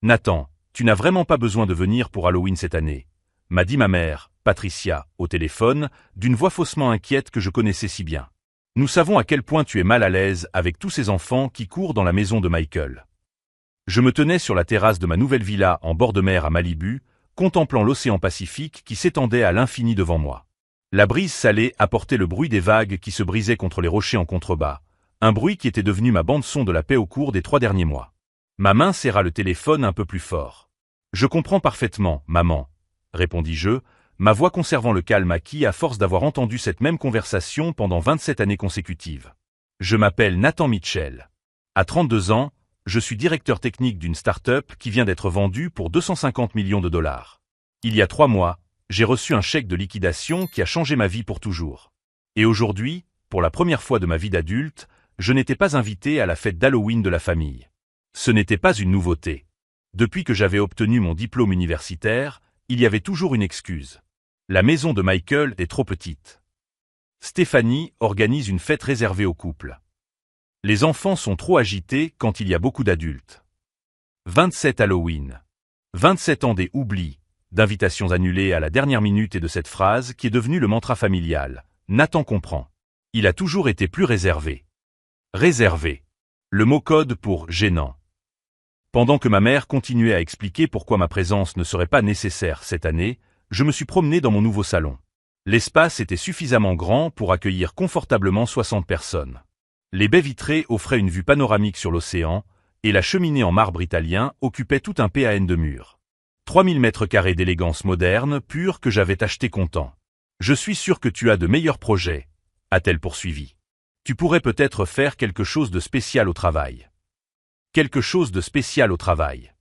Nathan, tu n'as vraiment pas besoin de venir pour Halloween cette année, m'a dit ma mère, Patricia, au téléphone, d'une voix faussement inquiète que je connaissais si bien. Nous savons à quel point tu es mal à l'aise avec tous ces enfants qui courent dans la maison de Michael. Je me tenais sur la terrasse de ma nouvelle villa en bord de mer à Malibu, contemplant l'océan Pacifique qui s'étendait à l'infini devant moi. La brise salée apportait le bruit des vagues qui se brisaient contre les rochers en contrebas, un bruit qui était devenu ma bande-son de la paix au cours des 3 derniers mois. Ma main serra le téléphone un peu plus fort. « Je comprends parfaitement, maman », répondis-je, ma voix conservant le calme acquis à force d'avoir entendu cette même conversation pendant 27 années consécutives. Je m'appelle Nathan Mitchell. À 32 ans, je suis directeur technique d'une start-up qui vient d'être vendue pour 250 millions de dollars. Il y a 3 mois, j'ai reçu un chèque de liquidation qui a changé ma vie pour toujours. Et aujourd'hui, pour la première fois de ma vie d'adulte, je n'étais pas invité à la fête d'Halloween de la famille. Ce n'était pas une nouveauté. Depuis que j'avais obtenu mon diplôme universitaire, il y avait toujours une excuse. La maison de Michael est trop petite. Stéphanie organise une fête réservée aux couples. Les enfants sont trop agités quand il y a beaucoup d'adultes. 27 Halloween. 27 ans des oublis, d'invitations annulées à la dernière minute et de cette phrase qui est devenue le mantra familial. Nathan comprend. Il a toujours été plus réservé. Réservé. Le mot code pour gênant. Pendant que ma mère continuait à expliquer pourquoi ma présence ne serait pas nécessaire cette année, je me suis promené dans mon nouveau salon. L'espace était suffisamment grand pour accueillir confortablement 60 personnes. Les baies vitrées offraient une vue panoramique sur l'océan, et la cheminée en marbre italien occupait tout un PAN de mur. 3000 mètres carrés d'élégance moderne pure que j'avais acheté content. Je suis sûr que tu as de meilleurs projets, a-t-elle poursuivi. Tu pourrais peut-être faire quelque chose de spécial au travail. Quelque chose de spécial au travail.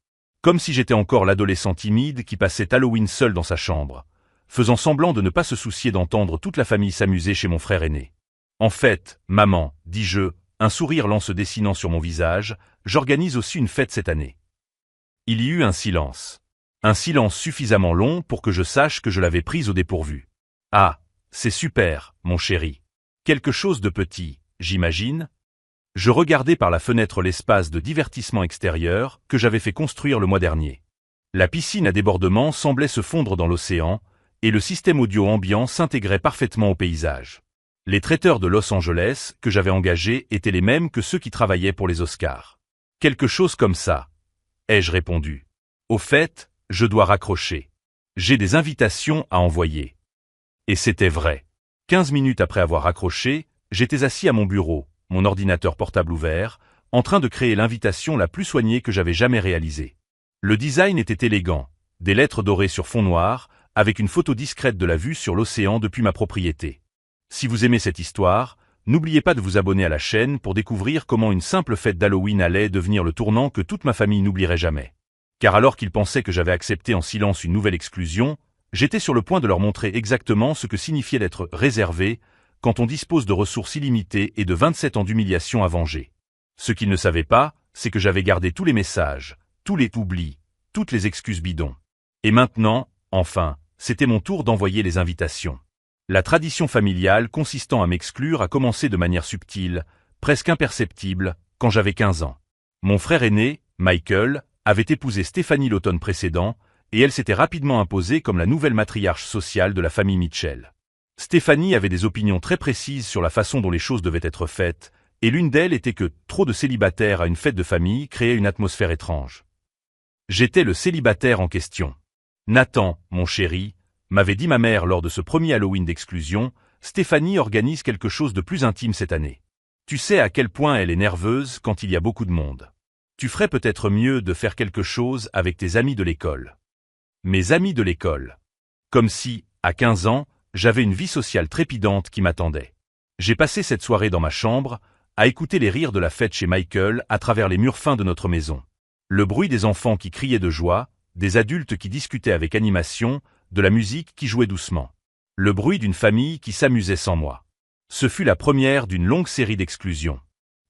Comme si j'étais encore l'adolescent timide qui passait Halloween seul dans sa chambre, faisant semblant de ne pas se soucier d'entendre toute la famille s'amuser chez mon frère aîné. En fait, maman, dis-je, un sourire lent se dessinant sur mon visage, j'organise aussi une fête cette année. Il y eut un silence. Un silence suffisamment long pour que je sache que je l'avais prise au dépourvu. Ah, c'est super, mon chéri. Quelque chose de petit, j'imagine. Je regardais par la fenêtre l'espace de divertissement extérieur que j'avais fait construire le mois dernier. La piscine à débordement semblait se fondre dans l'océan, et le système audio ambiant s'intégrait parfaitement au paysage. Les traiteurs de Los Angeles que j'avais engagés étaient les mêmes que ceux qui travaillaient pour les Oscars. Quelque chose comme ça, ai-je répondu. Au fait, je dois raccrocher. J'ai des invitations à envoyer. Et c'était vrai. 15 minutes après avoir raccroché, j'étais assis à mon bureau, mon ordinateur portable ouvert, en train de créer l'invitation la plus soignée que j'avais jamais réalisée. Le design était élégant, des lettres dorées sur fond noir, avec une photo discrète de la vue sur l'océan depuis ma propriété. Si vous aimez cette histoire, n'oubliez pas de vous abonner à la chaîne pour découvrir comment une simple fête d'Halloween allait devenir le tournant que toute ma famille n'oublierait jamais. Car alors qu'ils pensaient que j'avais accepté en silence une nouvelle exclusion, j'étais sur le point de leur montrer exactement ce que signifiait d'être réservé, quand on dispose de ressources illimitées et de 27 ans d'humiliation à venger. Ce qu'ils ne savaient pas, c'est que j'avais gardé tous les messages, tous les oublis, toutes les excuses bidons. Et maintenant, enfin, c'était mon tour d'envoyer les invitations. La tradition familiale consistant à m'exclure a commencé de manière subtile, presque imperceptible, quand j'avais 15 ans. Mon frère aîné, Michael, avait épousé Stéphanie l'automne précédent, et elle s'était rapidement imposée comme la nouvelle matriarche sociale de la famille Mitchell. Stéphanie avait des opinions très précises sur la façon dont les choses devaient être faites, et l'une d'elles était que trop de célibataires à une fête de famille créait une atmosphère étrange. J'étais le célibataire en question. Nathan, mon chéri, m'avait dit ma mère lors de ce premier Halloween d'exclusion, Stéphanie organise quelque chose de plus intime cette année. Tu sais à quel point elle est nerveuse quand il y a beaucoup de monde. Tu ferais peut-être mieux de faire quelque chose avec tes amis de l'école. Mes amis de l'école. Comme si, à 15 ans, j'avais une vie sociale trépidante qui m'attendait. J'ai passé cette soirée dans ma chambre, à écouter les rires de la fête chez Michael à travers les murs fins de notre maison. Le bruit des enfants qui criaient de joie, des adultes qui discutaient avec animation, de la musique qui jouait doucement. Le bruit d'une famille qui s'amusait sans moi. Ce fut la première d'une longue série d'exclusions.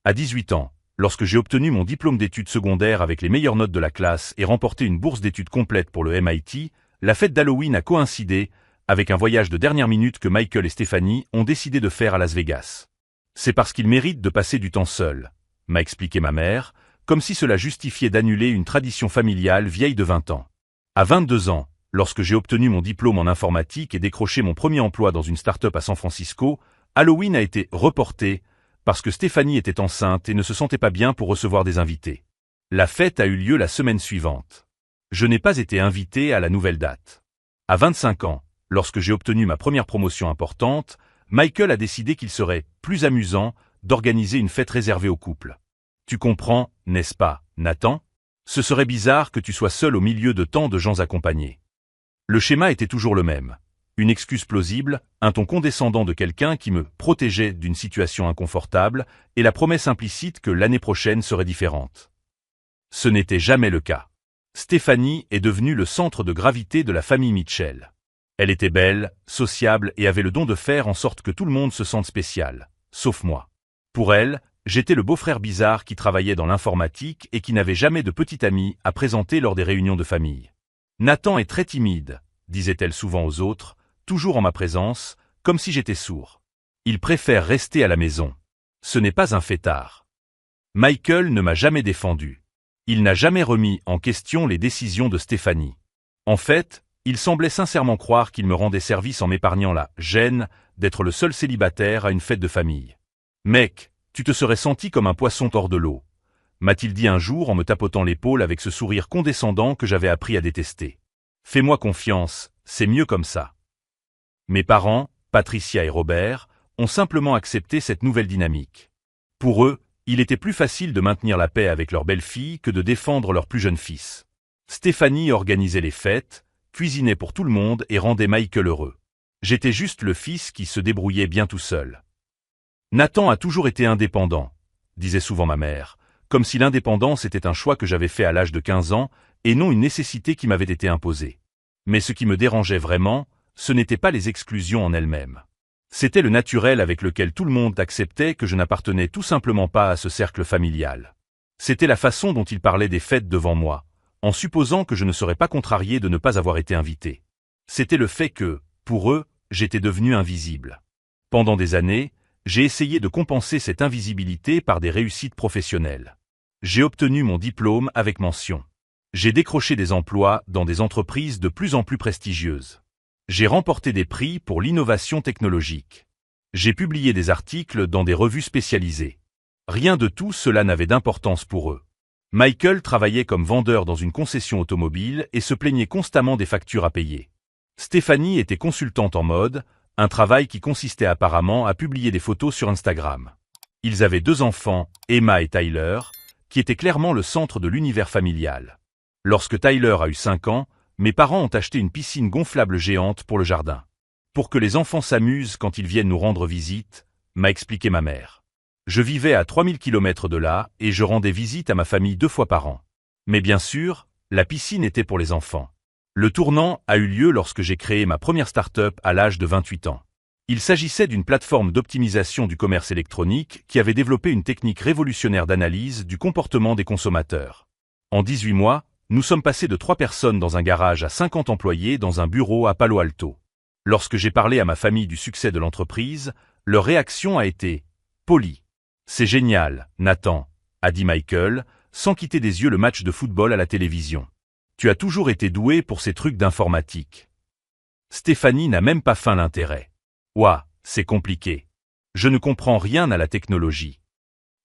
À 18 ans, lorsque j'ai obtenu mon diplôme d'études secondaires avec les meilleures notes de la classe et remporté une bourse d'études complète pour le MIT, la fête d'Halloween a coïncidé avec un voyage de dernière minute que Michael et Stéphanie ont décidé de faire à Las Vegas. C'est parce qu'ils méritent de passer du temps seuls, m'a expliqué ma mère, comme si cela justifiait d'annuler une tradition familiale vieille de 20 ans. À 22 ans, lorsque j'ai obtenu mon diplôme en informatique et décroché mon premier emploi dans une start-up à San Francisco, Halloween a été reporté parce que Stéphanie était enceinte et ne se sentait pas bien pour recevoir des invités. La fête a eu lieu la semaine suivante. Je n'ai pas été invité à la nouvelle date. À 25 ans, lorsque j'ai obtenu ma première promotion importante, Michael a décidé qu'il serait plus amusant d'organiser une fête réservée aux couples. Tu comprends, n'est-ce pas, Nathan? Ce serait bizarre que tu sois seul au milieu de tant de gens accompagnés. Le schéma était toujours le même. Une excuse plausible, un ton condescendant de quelqu'un qui me protégeait d'une situation inconfortable et la promesse implicite que l'année prochaine serait différente. Ce n'était jamais le cas. Stéphanie est devenue le centre de gravité de la famille Mitchell. Elle était belle, sociable et avait le don de faire en sorte que tout le monde se sente spécial, sauf moi. Pour elle, j'étais le beau-frère bizarre qui travaillait dans l'informatique et qui n'avait jamais de petit ami à présenter lors des réunions de famille. Nathan est très timide, disait-elle souvent aux autres, toujours en ma présence, comme si j'étais sourd. Il préfère rester à la maison. Ce n'est pas un fêtard. Michael ne m'a jamais défendu. Il n'a jamais remis en question les décisions de Stéphanie. En fait, il semblait sincèrement croire qu'il me rendait service en m'épargnant la gêne d'être le seul célibataire à une fête de famille. Mec, tu te serais senti comme un poisson hors de l'eau, m'a-t-il dit un jour en me tapotant l'épaule avec ce sourire condescendant que j'avais appris à détester. Fais-moi confiance, c'est mieux comme ça. Mes parents, Patricia et Robert, ont simplement accepté cette nouvelle dynamique. Pour eux, il était plus facile de maintenir la paix avec leur belle-fille que de défendre leur plus jeune fils. Stéphanie organisait les fêtes, cuisinait pour tout le monde et rendait Michael heureux. J'étais juste le fils qui se débrouillait bien tout seul. Nathan a toujours été indépendant, disait souvent ma mère, comme si l'indépendance était un choix que j'avais fait à l'âge de 15 ans et non une nécessité qui m'avait été imposée. Mais ce qui me dérangeait vraiment, ce n'étaient pas les exclusions en elles-mêmes. C'était le naturel avec lequel tout le monde acceptait que je n'appartenais tout simplement pas à ce cercle familial. C'était la façon dont ils parlaient des fêtes devant moi, en supposant que je ne serais pas contrarié de ne pas avoir été invité. C'était le fait que, pour eux, j'étais devenu invisible. Pendant des années, j'ai essayé de compenser cette invisibilité par des réussites professionnelles. J'ai obtenu mon diplôme avec mention. J'ai décroché des emplois dans des entreprises de plus en plus prestigieuses. J'ai remporté des prix pour l'innovation technologique. J'ai publié des articles dans des revues spécialisées. Rien de tout cela n'avait d'importance pour eux. Michael travaillait comme vendeur dans une concession automobile et se plaignait constamment des factures à payer. Stéphanie était consultante en mode, un travail qui consistait apparemment à publier des photos sur Instagram. Ils avaient 2 enfants, Emma et Tyler, qui étaient clairement le centre de l'univers familial. Lorsque Tyler a eu 5 ans, mes parents ont acheté une piscine gonflable géante pour le jardin. Pour que les enfants s'amusent quand ils viennent nous rendre visite, m'a expliqué ma mère. Je vivais à 3000 km de là et je rendais visite à ma famille 2 fois par an. Mais bien sûr, la piscine était pour les enfants. Le tournant a eu lieu lorsque j'ai créé ma première start-up à l'âge de 28 ans. Il s'agissait d'une plateforme d'optimisation du commerce électronique qui avait développé une technique révolutionnaire d'analyse du comportement des consommateurs. En 18 mois, nous sommes passés de 3 personnes dans un garage à 50 employés dans un bureau à Palo Alto. Lorsque j'ai parlé à ma famille du succès de l'entreprise, leur réaction a été « polie ». « C'est génial, Nathan », a dit Michael, sans quitter des yeux le match de football à la télévision. « Tu as toujours été doué pour ces trucs d'informatique. » Stéphanie n'a même pas feint l'intérêt. « Ouah, c'est compliqué. Je ne comprends rien à la technologie. »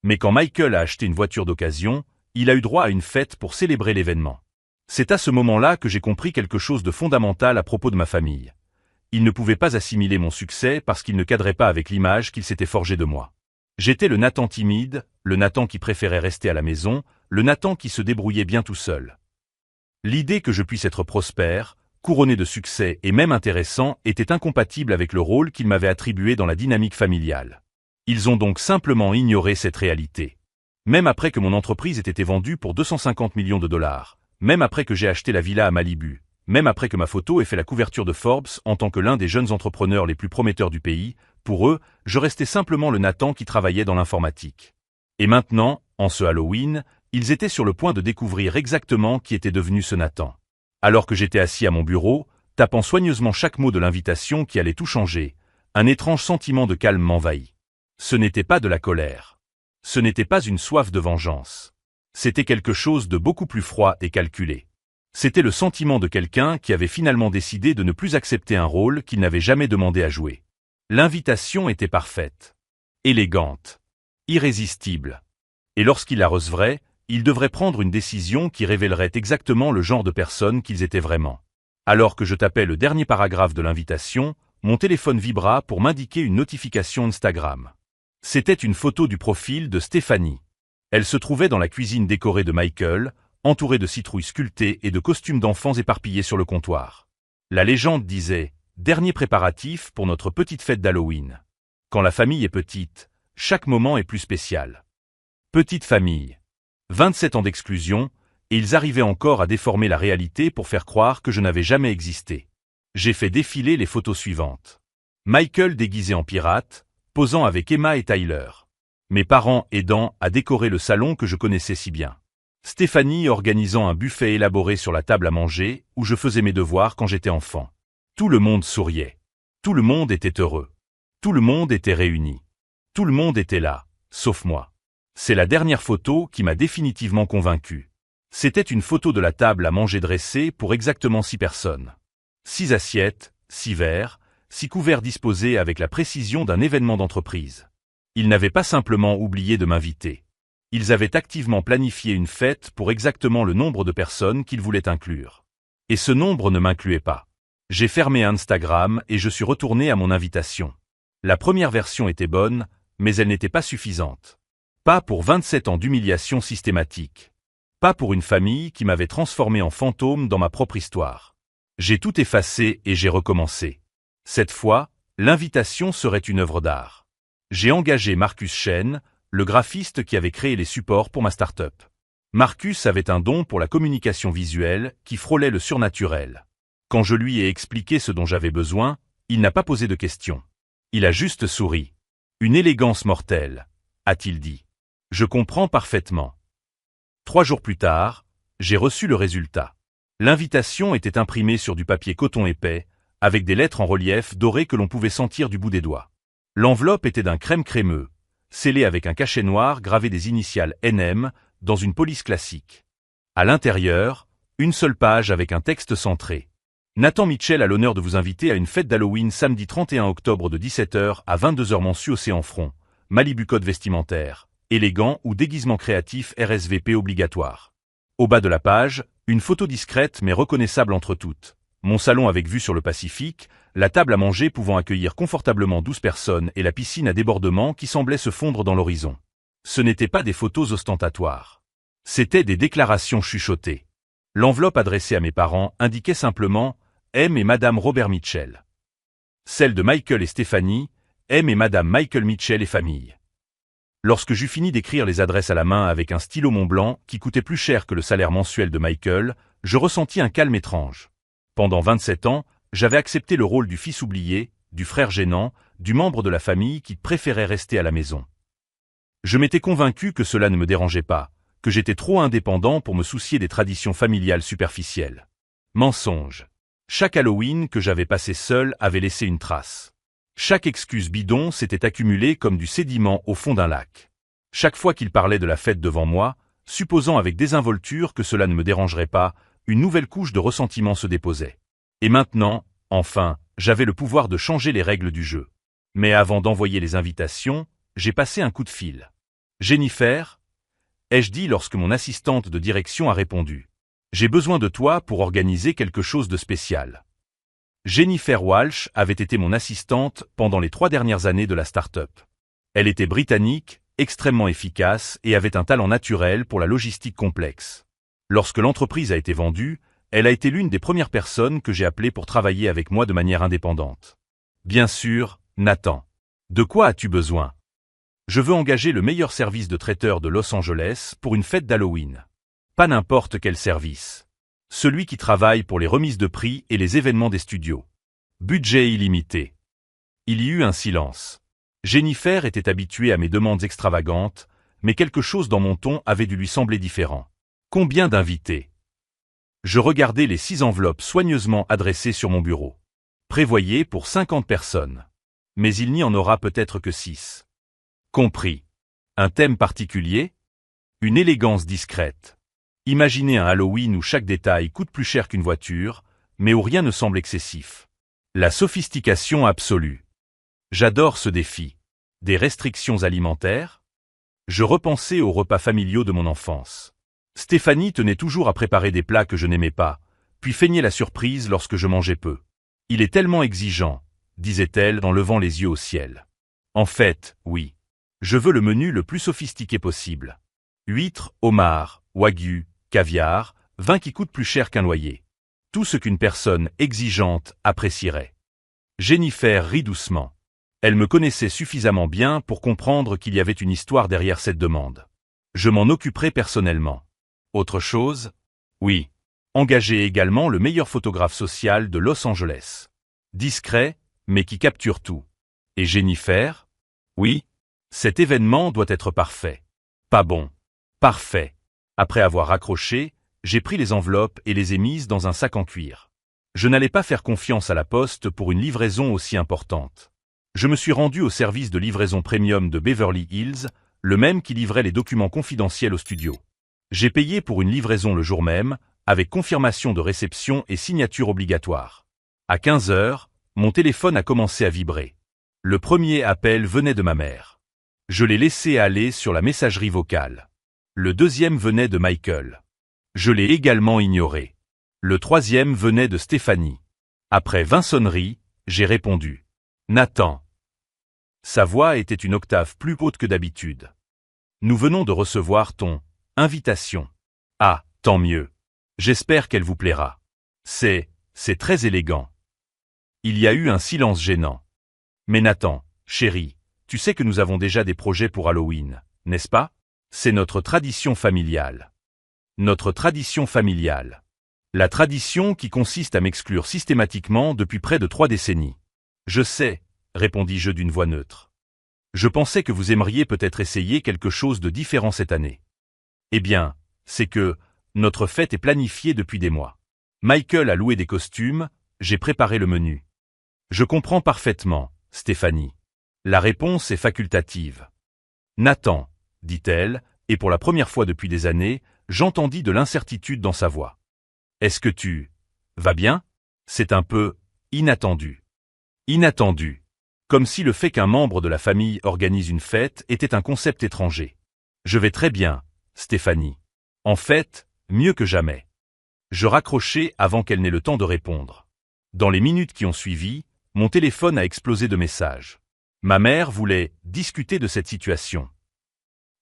Mais quand Michael a acheté une voiture d'occasion, il a eu droit à une fête pour célébrer l'événement. C'est à ce moment-là que j'ai compris quelque chose de fondamental à propos de ma famille. Ils ne pouvaient pas assimiler mon succès parce qu'il ne cadrait pas avec l'image qu'ils s'étaient forgée de moi. J'étais le Nathan timide, le Nathan qui préférait rester à la maison, le Nathan qui se débrouillait bien tout seul. L'idée que je puisse être prospère, couronné de succès et même intéressant était incompatible avec le rôle qu'ils m'avaient attribué dans la dynamique familiale. Ils ont donc simplement ignoré cette réalité. Même après que mon entreprise ait été vendue pour 250 millions de dollars, même après que j'ai acheté la villa à Malibu, même après que ma photo ait fait la couverture de Forbes en tant que l'un des jeunes entrepreneurs les plus prometteurs du pays, pour eux, je restais simplement le Nathan qui travaillait dans l'informatique. Et maintenant, en ce Halloween, ils étaient sur le point de découvrir exactement qui était devenu ce Nathan. Alors que j'étais assis à mon bureau, tapant soigneusement chaque mot de l'invitation qui allait tout changer, un étrange sentiment de calme m'envahit. Ce n'était pas de la colère. Ce n'était pas une soif de vengeance. C'était quelque chose de beaucoup plus froid et calculé. C'était le sentiment de quelqu'un qui avait finalement décidé de ne plus accepter un rôle qu'il n'avait jamais demandé à jouer. L'invitation était parfaite, élégante, irrésistible. Et lorsqu'il la recevrait, il devrait prendre une décision qui révélerait exactement le genre de personne qu'ils étaient vraiment. Alors que je tapais le dernier paragraphe de l'invitation, mon téléphone vibra pour m'indiquer une notification Instagram. C'était une photo du profil de Stéphanie. Elle se trouvait dans la cuisine décorée de Michael, entourée de citrouilles sculptées et de costumes d'enfants éparpillés sur le comptoir. La légende disait « Dernier préparatif pour notre petite fête d'Halloween ». Quand la famille est petite, chaque moment est plus spécial. Petite famille. 27 ans d'exclusion, et ils arrivaient encore à déformer la réalité pour faire croire que je n'avais jamais existé. J'ai fait défiler les photos suivantes. Michael déguisé en pirate, posant avec Emma et Tyler. Mes parents aidant à décorer le salon que je connaissais si bien. Stéphanie organisant un buffet élaboré sur la table à manger où je faisais mes devoirs quand j'étais enfant. Tout le monde souriait. Tout le monde était heureux. Tout le monde était réuni. Tout le monde était là, sauf moi. C'est la dernière photo qui m'a définitivement convaincu. C'était une photo de la table à manger dressée pour exactement 6 personnes. 6 assiettes, 6 verres, 6 couverts disposés avec la précision d'un événement d'entreprise. Ils n'avaient pas simplement oublié de m'inviter. Ils avaient activement planifié une fête pour exactement le nombre de personnes qu'ils voulaient inclure. Et ce nombre ne m'incluait pas. J'ai fermé Instagram et je suis retourné à mon invitation. La première version était bonne, mais elle n'était pas suffisante. Pas pour 27 ans d'humiliation systématique. Pas pour une famille qui m'avait transformé en fantôme dans ma propre histoire. J'ai tout effacé et j'ai recommencé. Cette fois, l'invitation serait une œuvre d'art. J'ai engagé Marcus Chen, le graphiste qui avait créé les supports pour ma start-up. Marcus avait un don pour la communication visuelle qui frôlait le surnaturel. Quand je lui ai expliqué ce dont j'avais besoin, il n'a pas posé de questions. Il a juste souri. Une élégance mortelle, a-t-il dit. Je comprends parfaitement. 3 jours plus tard, j'ai reçu le résultat. L'invitation était imprimée sur du papier coton épais, avec des lettres en relief doré que l'on pouvait sentir du bout des doigts. L'enveloppe était d'un crème crémeux, scellée avec un cachet noir gravé des initiales NM dans une police classique. À l'intérieur, une seule page avec un texte centré. Nathan Mitchell a l'honneur de vous inviter à une fête d'Halloween samedi 31 octobre de 17h à 22h mensu Océan Front, Malibu code vestimentaire, élégant ou déguisement créatif RSVP obligatoire. Au bas de la page, une photo discrète mais reconnaissable entre toutes. Mon salon avec vue sur le Pacifique, la table à manger pouvant accueillir confortablement 12 personnes et la piscine à débordement qui semblait se fondre dans l'horizon. Ce n'étaient pas des photos ostentatoires. C'étaient des déclarations chuchotées. L'enveloppe adressée à mes parents indiquait simplement « M et Madame Robert Mitchell ». Celle de Michael et Stéphanie « M et Madame Michael Mitchell et famille ». Lorsque j'eus fini d'écrire les adresses à la main avec un stylo Montblanc qui coûtait plus cher que le salaire mensuel de Michael, je ressentis un calme étrange. Pendant 27 ans, j'avais accepté le rôle du fils oublié, du frère gênant, du membre de la famille qui préférait rester à la maison. Je m'étais convaincu que cela ne me dérangeait pas, que j'étais trop indépendant pour me soucier des traditions familiales superficielles. Mensonge. Chaque Halloween que j'avais passé seul avait laissé une trace. Chaque excuse bidon s'était accumulée comme du sédiment au fond d'un lac. Chaque fois qu'il parlait de la fête devant moi, supposant avec désinvolture que cela ne me dérangerait pas, une nouvelle couche de ressentiment se déposait. Et maintenant, enfin, j'avais le pouvoir de changer les règles du jeu. Mais avant d'envoyer les invitations, j'ai passé un coup de fil. « Jennifer ?» ai-je dit lorsque mon assistante de direction a répondu. « J'ai besoin de toi pour organiser quelque chose de spécial. » Jennifer Walsh avait été mon assistante pendant les 3 dernières années de la start-up. Elle était britannique, extrêmement efficace et avait un talent naturel pour la logistique complexe. Lorsque l'entreprise a été vendue, elle a été l'une des premières personnes que j'ai appelées pour travailler avec moi de manière indépendante. Bien sûr, Nathan. De quoi as-tu besoin? Je veux engager le meilleur service de traiteur de Los Angeles pour une fête d'Halloween. Pas n'importe quel service. Celui qui travaille pour les remises de prix et les événements des studios. Budget illimité. Il y eut un silence. Jennifer était habituée à mes demandes extravagantes, mais quelque chose dans mon ton avait dû lui sembler différent. Combien d'invités? Je regardais les 6 enveloppes soigneusement adressées sur mon bureau. Prévoyez pour 50 personnes. Mais il n'y en aura peut-être que 6. Compris. Un thème particulier? Une élégance discrète. Imaginez un Halloween où chaque détail coûte plus cher qu'une voiture, mais où rien ne semble excessif. La sophistication absolue. J'adore ce défi. Des restrictions alimentaires? Je repensais aux repas familiaux de mon enfance. Stéphanie tenait toujours à préparer des plats que je n'aimais pas, puis feignait la surprise lorsque je mangeais peu. Il est tellement exigeant, disait-elle en levant les yeux au ciel. En fait, oui. Je veux le menu le plus sophistiqué possible. Huîtres, homards, wagyu, caviar, vin qui coûte plus cher qu'un loyer. Tout ce qu'une personne exigeante apprécierait. Jennifer rit doucement. Elle me connaissait suffisamment bien pour comprendre qu'il y avait une histoire derrière cette demande. Je m'en occuperai personnellement. Autre chose? Oui. Engager également le meilleur photographe social de Los Angeles. Discret, mais qui capture tout. Et Jennifer? Oui. Cet événement doit être parfait. Pas bon. Parfait. Après avoir raccroché, j'ai pris les enveloppes et les ai mises dans un sac en cuir. Je n'allais pas faire confiance à la poste pour une livraison aussi importante. Je me suis rendu au service de livraison premium de Beverly Hills, le même qui livrait les documents confidentiels au studio. J'ai payé pour une livraison le jour même, avec confirmation de réception et signature obligatoire. À 15 heures, mon téléphone a commencé à vibrer. Le premier appel venait de ma mère. Je l'ai laissé aller sur la messagerie vocale. Le deuxième venait de Michael. Je l'ai également ignoré. Le troisième venait de Stéphanie. Après 20 sonneries, j'ai répondu. Nathan. Sa voix était une octave plus haute que d'habitude. Nous venons de recevoir ton invitation. Ah, tant mieux. J'espère qu'elle vous plaira. C'est très élégant. Il y a eu un silence gênant. Mais Nathan, chérie, tu sais que nous avons déjà des projets pour Halloween, n'est-ce pas? C'est notre tradition familiale. Notre tradition familiale. La tradition qui consiste à m'exclure systématiquement depuis près de 3 décennies. Je sais, répondis-je d'une voix neutre. Je pensais que vous aimeriez peut-être essayer quelque chose de différent cette année. Eh bien, c'est que notre fête est planifiée depuis des mois. Michael a loué des costumes, j'ai préparé le menu. Je comprends parfaitement, Stéphanie. La réponse est facultative. Nathan, dit-elle, et pour la première fois depuis des années, j'entendis de l'incertitude dans sa voix. Est-ce que tu vas bien? C'est un peu inattendu. Inattendu. Comme si le fait qu'un membre de la famille organise une fête était un concept étranger. Je vais très bien, Stéphanie. En fait, mieux que jamais. Je raccrochai avant qu'elle n'ait le temps de répondre. Dans les minutes qui ont suivi, mon téléphone a explosé de messages. Ma mère voulait discuter de cette situation.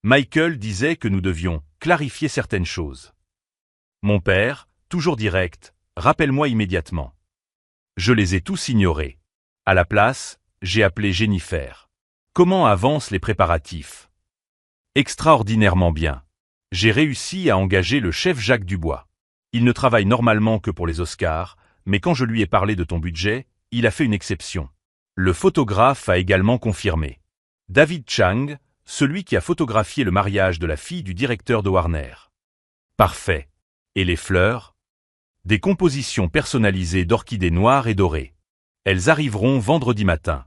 Michael disait que nous devions clarifier certaines choses. Mon père, toujours direct, rappelle-moi immédiatement. Je les ai tous ignorés. À la place, j'ai appelé Jennifer. Comment avancent les préparatifs? Extraordinairement bien. J'ai réussi à engager le chef Jacques Dubois. Il ne travaille normalement que pour les Oscars, mais quand je lui ai parlé de ton budget, il a fait une exception. Le photographe a également confirmé. David Chang, celui qui a photographié le mariage de la fille du directeur de Warner. Parfait. Et les fleurs? Des compositions personnalisées d'orchidées noires et dorées. Elles arriveront vendredi matin.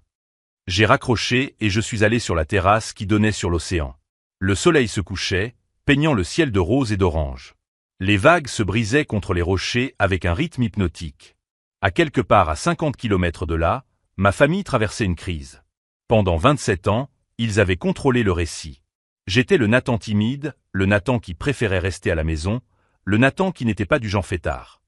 J'ai raccroché et je suis allé sur la terrasse qui donnait sur l'océan. Le soleil se couchait, peignant le ciel de rose et d'orange. Les vagues se brisaient contre les rochers avec un rythme hypnotique. À quelque part à 50 km de là, ma famille traversait une crise. Pendant 27 ans, ils avaient contrôlé le récit. J'étais le Nathan timide, le Nathan qui préférait rester à la maison, le Nathan qui n'était pas du genre fêtard.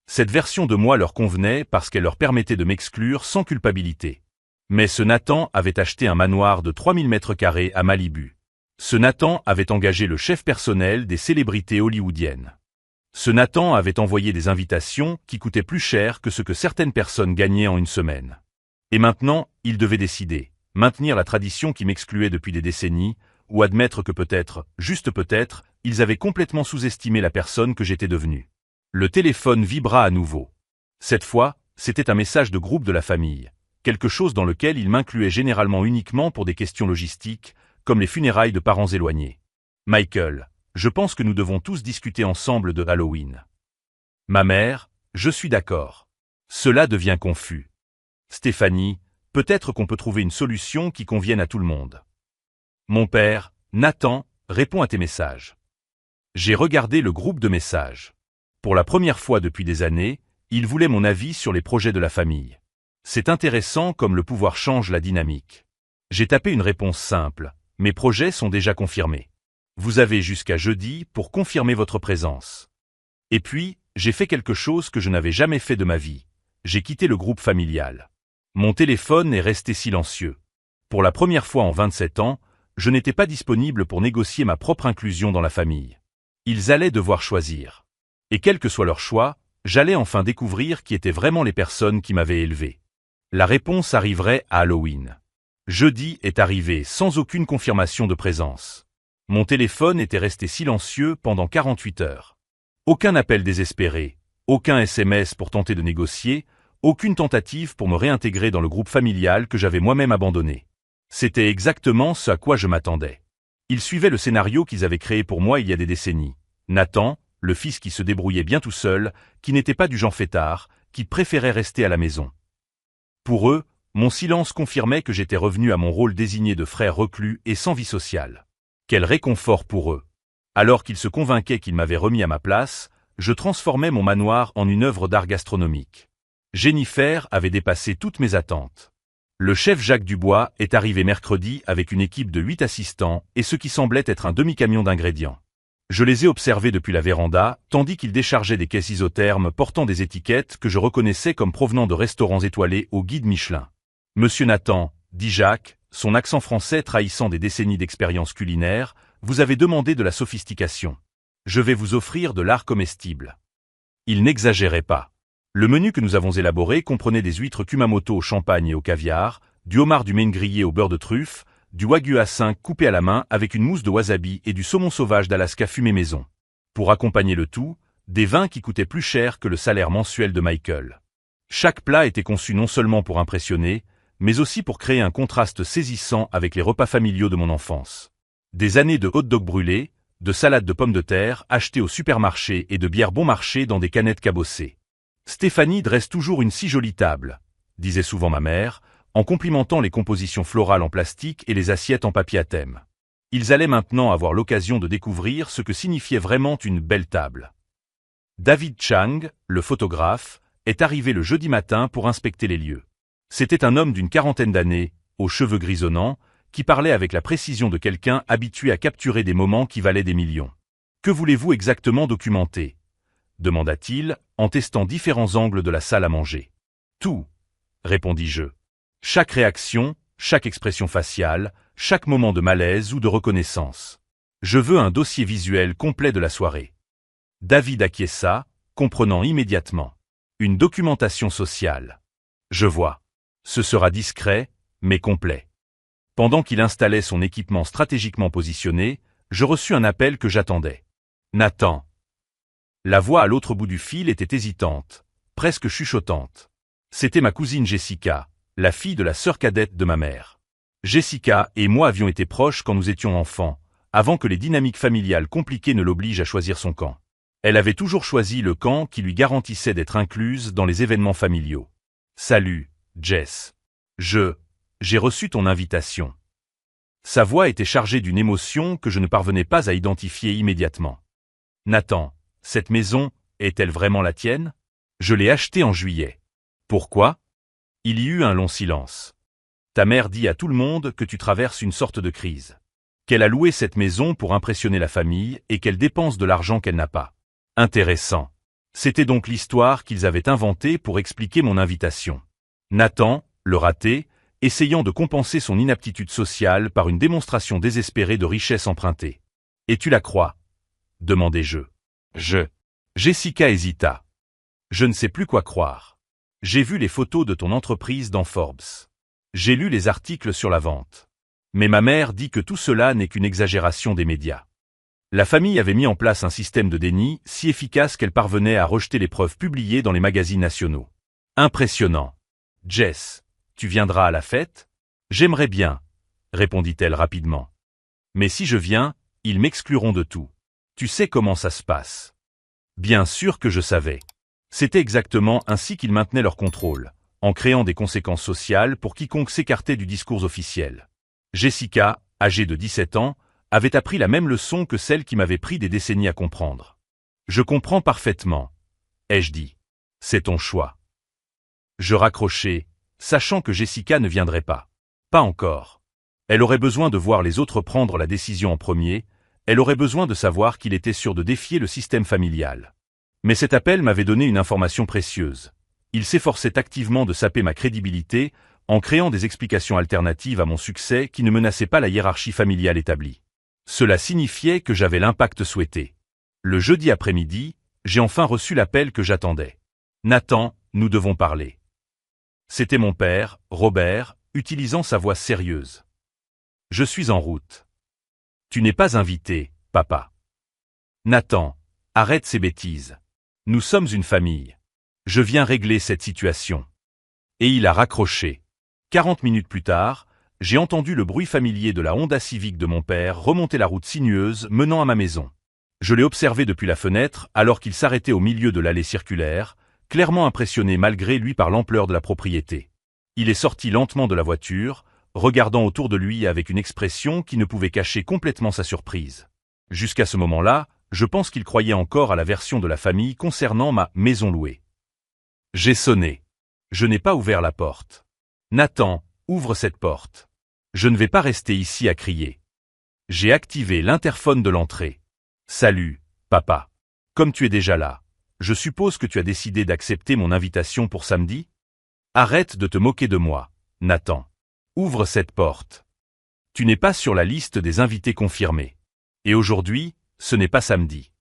Cette version de moi leur convenait parce qu'elle leur permettait de m'exclure sans culpabilité. Mais ce Nathan avait acheté un manoir de 3000 m² à Malibu. Ce Nathan avait engagé le chef personnel des célébrités hollywoodiennes. Ce Nathan avait envoyé des invitations qui coûtaient plus cher que ce que certaines personnes gagnaient en une semaine. Et maintenant, il devait décider, maintenir la tradition qui m'excluait depuis des décennies, ou admettre que peut-être, juste peut-être, ils avaient complètement sous-estimé la personne que j'étais devenue. Le téléphone vibra à nouveau. Cette fois, c'était un message de groupe de la famille, quelque chose dans lequel il m'incluait généralement uniquement pour des questions logistiques, comme les funérailles de parents éloignés. Michael, je pense que nous devons tous discuter ensemble de Halloween. Ma mère, je suis d'accord. Cela devient confus. Stéphanie, peut-être qu'on peut trouver une solution qui convienne à tout le monde. Mon père, Nathan, réponds à tes messages. J'ai regardé le groupe de messages. Pour la première fois depuis des années, il voulait mon avis sur les projets de la famille. C'est intéressant comme le pouvoir change la dynamique. J'ai tapé une réponse simple. Mes projets sont déjà confirmés. Vous avez jusqu'à jeudi pour confirmer votre présence. Et puis, j'ai fait quelque chose que je n'avais jamais fait de ma vie. J'ai quitté le groupe familial. Mon téléphone est resté silencieux. Pour la première fois en 27 ans, je n'étais pas disponible pour négocier ma propre inclusion dans la famille. Ils allaient devoir choisir. Et quel que soit leur choix, j'allais enfin découvrir qui étaient vraiment les personnes qui m'avaient élevé. La réponse arriverait à Halloween. Jeudi est arrivé sans aucune confirmation de présence. Mon téléphone était resté silencieux pendant 48 heures. Aucun appel désespéré, aucun SMS pour tenter de négocier, aucune tentative pour me réintégrer dans le groupe familial que j'avais moi-même abandonné. C'était exactement ce à quoi je m'attendais. Ils suivaient le scénario qu'ils avaient créé pour moi il y a des décennies. Nathan, le fils qui se débrouillait bien tout seul, qui n'était pas du genre fêtard, qui préférait rester à la maison. Pour eux, mon silence confirmait que j'étais revenu à mon rôle désigné de frère reclus et sans vie sociale. Quel réconfort pour eux. Alors qu'ils se convainquaient qu'ils m'avaient remis à ma place, je transformais mon manoir en une œuvre d'art gastronomique. Jennifer avait dépassé toutes mes attentes. Le chef Jacques Dubois est arrivé mercredi avec une équipe de 8 assistants et ce qui semblait être un demi-camion d'ingrédients. Je les ai observés depuis la véranda, tandis qu'ils déchargeaient des caisses isothermes portant des étiquettes que je reconnaissais comme provenant de restaurants étoilés au guide Michelin. Monsieur Nathan, dit Jacques, son accent français trahissant des décennies d'expérience culinaire, vous avez demandé de la sophistication. Je vais vous offrir de l'art comestible. Il n'exagérait pas. Le menu que nous avons élaboré comprenait des huîtres Kumamoto au champagne et au caviar, du homard du Maine grillé au beurre de truffe, du wagyu A5 coupé à la main avec une mousse de wasabi et du saumon sauvage d'Alaska fumé maison. Pour accompagner le tout, des vins qui coûtaient plus cher que le salaire mensuel de Michael. Chaque plat était conçu non seulement pour impressionner, mais aussi pour créer un contraste saisissant avec les repas familiaux de mon enfance. Des années de hot-dog brûlés, de salades de pommes de terre achetées au supermarché et de bière bon marché dans des canettes cabossées. Stéphanie dresse toujours une si jolie table, disait souvent ma mère, en complimentant les compositions florales en plastique et les assiettes en papier à thème. Ils allaient maintenant avoir l'occasion de découvrir ce que signifiait vraiment une belle table. David Chang, le photographe, est arrivé le jeudi matin pour inspecter les lieux. C'était un homme d'une quarantaine d'années, aux cheveux grisonnants, qui parlait avec la précision de quelqu'un habitué à capturer des moments qui valaient des millions. « Que voulez-vous exactement documenter ?» demanda-t-il, en testant différents angles de la salle à manger. « Tout, » répondis-je. Chaque réaction, chaque expression faciale, chaque moment de malaise ou de reconnaissance. Je veux un dossier visuel complet de la soirée. David acquiesça, comprenant immédiatement. Une documentation sociale. Je vois. Ce sera discret, mais complet. Pendant qu'il installait son équipement stratégiquement positionné, je reçus un appel que j'attendais. Nathan. La voix à l'autre bout du fil était hésitante, presque chuchotante. C'était ma cousine Jessica, la fille de la sœur cadette de ma mère. Jessica et moi avions été proches quand nous étions enfants, avant que les dynamiques familiales compliquées ne l'obligent à choisir son camp. Elle avait toujours choisi le camp qui lui garantissait d'être incluse dans les événements familiaux. Salut, Jess. J'ai reçu ton invitation. Sa voix était chargée d'une émotion que je ne parvenais pas à identifier immédiatement. Nathan, cette maison, est-elle vraiment la tienne? Je l'ai achetée en juillet. Pourquoi? Il y eut un long silence. Ta mère dit à tout le monde que tu traverses une sorte de crise. Qu'elle a loué cette maison pour impressionner la famille et qu'elle dépense de l'argent qu'elle n'a pas. Intéressant. C'était donc l'histoire qu'ils avaient inventée pour expliquer mon invitation. Nathan, le raté, essayant de compenser son inaptitude sociale par une démonstration désespérée de richesse empruntée. « Et tu la crois ?» demandai-je. Jessica hésita. Je ne sais plus quoi croire. J'ai vu les photos de ton entreprise dans Forbes. J'ai lu les articles sur la vente. Mais ma mère dit que tout cela n'est qu'une exagération des médias. La famille avait mis en place un système de déni si efficace qu'elle parvenait à rejeter les preuves publiées dans les magazines nationaux. Impressionnant. Jess, tu viendras à la fête? J'aimerais bien, répondit-elle rapidement. Mais si je viens, ils m'excluront de tout. Tu sais comment ça se passe. Bien sûr que je savais. C'était exactement ainsi qu'ils maintenaient leur contrôle, en créant des conséquences sociales pour quiconque s'écartait du discours officiel. Jessica, âgée de 17 ans, avait appris la même leçon que celle qui m'avait pris des décennies à comprendre. Je comprends parfaitement, ai-je dit. C'est ton choix. Je raccrochai, sachant que Jessica ne viendrait pas. Pas encore. Elle aurait besoin de voir les autres prendre la décision en premier, elle aurait besoin de savoir qu'il était sûr de défier le système familial. Mais cet appel m'avait donné une information précieuse. Il s'efforçait activement de saper ma crédibilité en créant des explications alternatives à mon succès qui ne menaçaient pas la hiérarchie familiale établie. Cela signifiait que j'avais l'impact souhaité. Le jeudi après-midi, j'ai enfin reçu l'appel que j'attendais. Nathan, nous devons parler. C'était mon père, Robert, utilisant sa voix sérieuse. Je suis en route. Tu n'es pas invité, papa. Nathan, arrête ces bêtises. Nous sommes une famille. Je viens régler cette situation. Et il a raccroché. 40 minutes plus tard, j'ai entendu le bruit familier de la Honda Civic de mon père remonter la route sinueuse menant à ma maison. Je l'ai observé depuis la fenêtre alors qu'il s'arrêtait au milieu de l'allée circulaire, clairement impressionné malgré lui par l'ampleur de la propriété. Il est sorti lentement de la voiture, regardant autour de lui avec une expression qui ne pouvait cacher complètement sa surprise. Jusqu'à ce moment-là, je pense qu'il croyait encore à la version de la famille concernant ma maison louée. J'ai sonné. Je n'ai pas ouvert la porte. Nathan, ouvre cette porte. Je ne vais pas rester ici à crier. J'ai activé l'interphone de l'entrée. Salut, papa. Comme tu es déjà là, je suppose que tu as décidé d'accepter mon invitation pour samedi? Arrête de te moquer de moi, Nathan. Ouvre cette porte. Tu n'es pas sur la liste des invités confirmés. Et aujourd'hui, ce n'est pas samedi.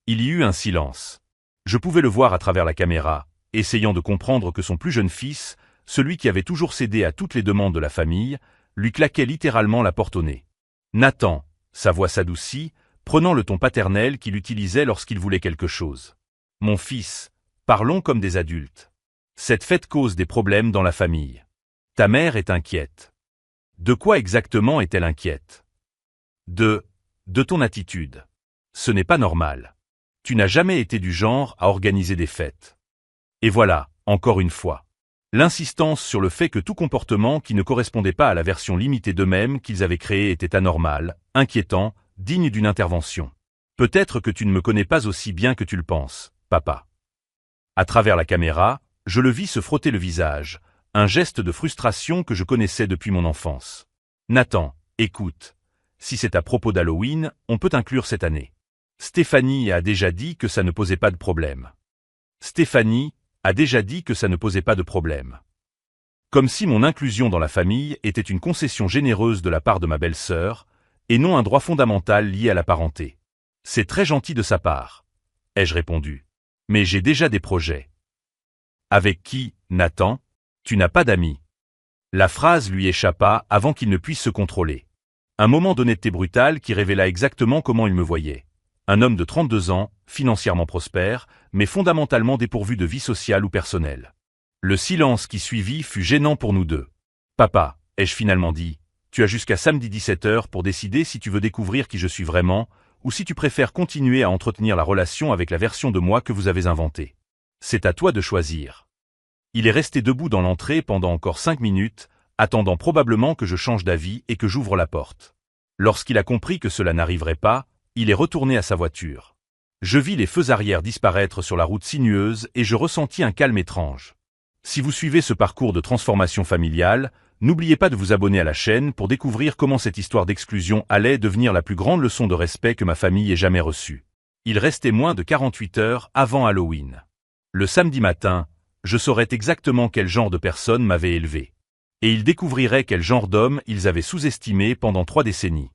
Il y eut un silence. Je pouvais le voir à travers la caméra, essayant de comprendre que son plus jeune fils, celui qui avait toujours cédé à toutes les demandes de la famille, lui claquait littéralement la porte au nez. Nathan, sa voix s'adoucit, prenant le ton paternel qu'il utilisait lorsqu'il voulait quelque chose. Mon fils, parlons comme des adultes. Cette fête cause des problèmes dans la famille. Ta mère est inquiète. De quoi exactement est-elle inquiète? De ton attitude. Ce n'est pas normal. Tu n'as jamais été du genre à organiser des fêtes. Et voilà, encore une fois. L'insistance sur le fait que tout comportement qui ne correspondait pas à la version limitée d'eux-mêmes qu'ils avaient créée était anormal, inquiétant, digne d'une intervention. Peut-être que tu ne me connais pas aussi bien que tu le penses, papa. À travers la caméra, je le vis se frotter le visage, un geste de frustration que je connaissais depuis mon enfance. Nathan, écoute, si c'est à propos d'Halloween, on peut inclure cette année. Stéphanie a déjà dit que ça ne posait pas de problème. Stéphanie a déjà dit que ça ne posait pas de problème. Comme si mon inclusion dans la famille était une concession généreuse de la part de ma belle-sœur, et non un droit fondamental lié à la parenté. C'est très gentil de sa part, ai-je répondu. Mais j'ai déjà des projets. Avec qui, Nathan? Tu n'as pas d'amis. La phrase lui échappa avant qu'il ne puisse se contrôler. Un moment d'honnêteté brutale qui révéla exactement comment il me voyait. Un homme de 32 ans, financièrement prospère, mais fondamentalement dépourvu de vie sociale ou personnelle. Le silence qui suivit fut gênant pour nous deux. Papa, ai-je finalement dit, tu as jusqu'à samedi 17h pour décider si tu veux découvrir qui je suis vraiment, ou si tu préfères continuer à entretenir la relation avec la version de moi que vous avez inventée. C'est à toi de choisir. Il est resté debout dans l'entrée pendant encore 5 minutes, attendant probablement que je change d'avis et que j'ouvre la porte. Lorsqu'il a compris que cela n'arriverait pas, il est retourné à sa voiture. Je vis les feux arrière disparaître sur la route sinueuse et je ressentis un calme étrange. Si vous suivez ce parcours de transformation familiale, n'oubliez pas de vous abonner à la chaîne pour découvrir comment cette histoire d'exclusion allait devenir la plus grande leçon de respect que ma famille ait jamais reçue. Il restait moins de 48 heures avant Halloween. Le samedi matin, je saurais exactement quel genre de personne m'avait élevé. Et ils découvriraient quel genre d'homme ils avaient sous-estimé pendant 3 décennies.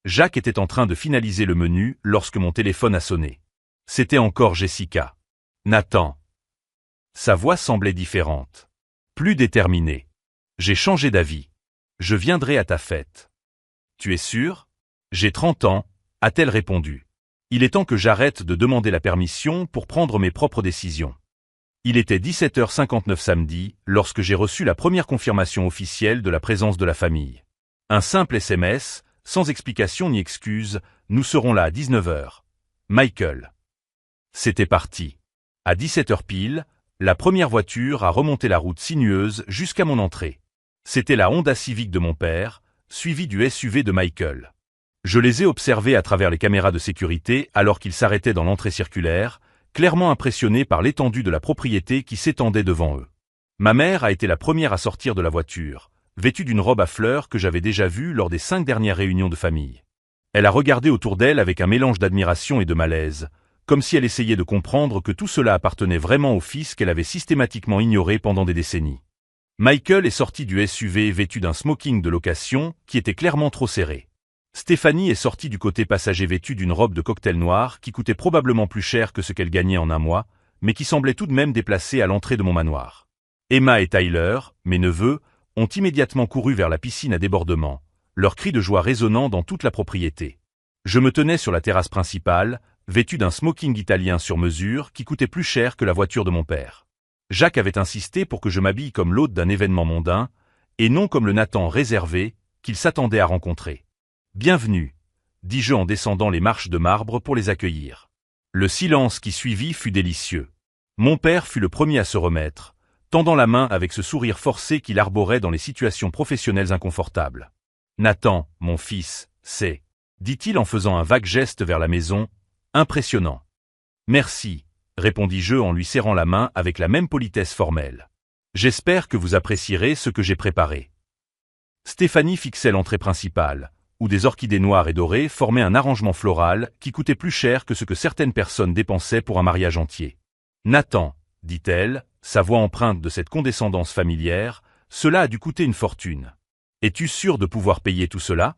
Jacques était en train de finaliser le menu lorsque mon téléphone a sonné. C'était encore Jessica. Nathan. Sa voix semblait différente. Plus déterminée. J'ai changé d'avis. Je viendrai à ta fête. Tu es sûr? J'ai 30 ans, a-t-elle répondu. Il est temps que j'arrête de demander la permission pour prendre mes propres décisions. Il était 17h59 samedi lorsque j'ai reçu la première confirmation officielle de la présence de la famille. Un simple SMS, sans explication ni excuse, nous serons là à 19h. Michael. C'était parti. À 17h pile, la première voiture a remonté la route sinueuse jusqu'à mon entrée. C'était la Honda Civic de mon père, suivie du SUV de Michael. Je les ai observés à travers les caméras de sécurité alors qu'ils s'arrêtaient dans l'entrée circulaire, clairement impressionnés par l'étendue de la propriété qui s'étendait devant eux. Ma mère a été la première à sortir de la voiture, vêtue d'une robe à fleurs que j'avais déjà vue lors des 5 dernières réunions de famille. Elle a regardé autour d'elle avec un mélange d'admiration et de malaise, comme si elle essayait de comprendre que tout cela appartenait vraiment au fils qu'elle avait systématiquement ignoré pendant des décennies. Michael est sorti du SUV vêtu d'un smoking de location qui était clairement trop serré. Stéphanie est sortie du côté passager vêtue d'une robe de cocktail noire qui coûtait probablement plus cher que ce qu'elle gagnait en un mois, mais qui semblait tout de même déplacée à l'entrée de mon manoir. Emma et Tyler, mes neveux, ont immédiatement couru vers la piscine à débordement, leurs cris de joie résonnant dans toute la propriété. Je me tenais sur la terrasse principale, vêtu d'un smoking italien sur mesure qui coûtait plus cher que la voiture de mon père. Jacques avait insisté pour que je m'habille comme l'hôte d'un événement mondain, et non comme le Nathan réservé qu'il s'attendait à rencontrer. « Bienvenue », dis-je en descendant les marches de marbre pour les accueillir. Le silence qui suivit fut délicieux. Mon père fut le premier à se remettre, tendant la main avec ce sourire forcé qu'il arborait dans les situations professionnelles inconfortables. « Nathan, mon fils, c'est, » dit-il en faisant un vague geste vers la maison, « impressionnant. »« Merci », répondis-je en lui serrant la main avec la même politesse formelle. « J'espère que vous apprécierez ce que j'ai préparé. » Stéphanie fixait l'entrée principale, où des orchidées noires et dorées formaient un arrangement floral qui coûtait plus cher que ce que certaines personnes dépensaient pour un mariage entier. « Nathan, » dit-elle, sa voix empreinte de cette condescendance familière, « cela a dû coûter une fortune. Es-tu sûr de pouvoir payer tout cela ?»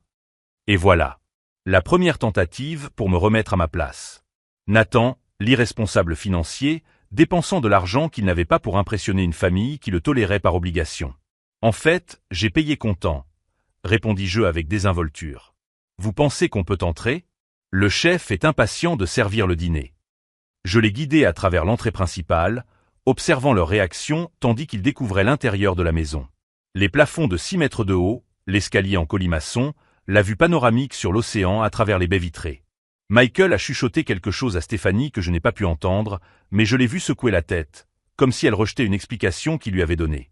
Et voilà. La première tentative pour me remettre à ma place. Nathan, l'irresponsable financier, dépensant de l'argent qu'il n'avait pas pour impressionner une famille qui le tolérait par obligation. « En fait, j'ai payé comptant, » répondis-je avec désinvolture. « Vous pensez qu'on peut entrer ? Le chef est impatient de servir le dîner. » Je les guidai à travers l'entrée principale, observant leur réaction tandis qu'ils découvraient l'intérieur de la maison. Les plafonds de 6 mètres de haut, l'escalier en colimaçon, la vue panoramique sur l'océan à travers les baies vitrées. Michael a chuchoté quelque chose à Stéphanie que je n'ai pas pu entendre, mais je l'ai vu secouer la tête, comme si elle rejetait une explication qu'il lui avait donnée.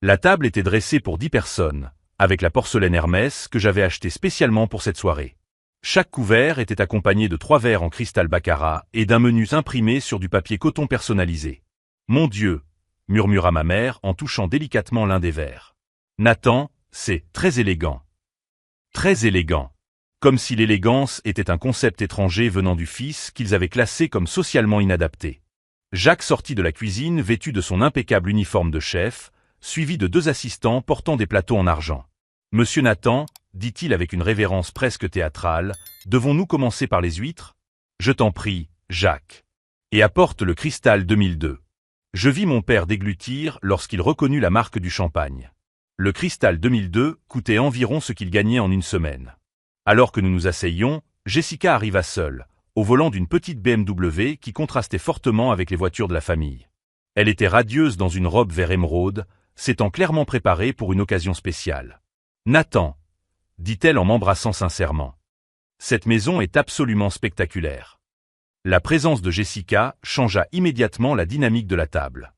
La table était dressée pour 10 personnes, avec la porcelaine Hermès que j'avais achetée spécialement pour cette soirée. Chaque couvert était accompagné de 3 verres en cristal baccarat et d'un menu imprimé sur du papier coton personnalisé. « Mon Dieu !» murmura ma mère en touchant délicatement l'un des verres. « Nathan, c'est très élégant. » Très élégant. Comme si l'élégance était un concept étranger venant du fils qu'ils avaient classé comme socialement inadapté. Jacques sortit de la cuisine vêtu de son impeccable uniforme de chef, suivi de 2 assistants portant des plateaux en argent. « Monsieur Nathan, » dit-il avec une révérence presque théâtrale, « devons-nous commencer par les huîtres ? » « Je t'en prie, Jacques. » « Et apporte le cristal 2002. » Je vis mon père déglutir lorsqu'il reconnut la marque du champagne. Le cristal 2002 coûtait environ ce qu'il gagnait en une semaine. Alors que nous nous asseyions, Jessica arriva seule, au volant d'une petite BMW qui contrastait fortement avec les voitures de la famille. Elle était radieuse dans une robe vert émeraude, s'étant clairement préparée pour une occasion spéciale. « Nathan !» dit-elle en m'embrassant sincèrement. « Cette maison est absolument spectaculaire. » La présence de Jessica changea immédiatement la dynamique de la table.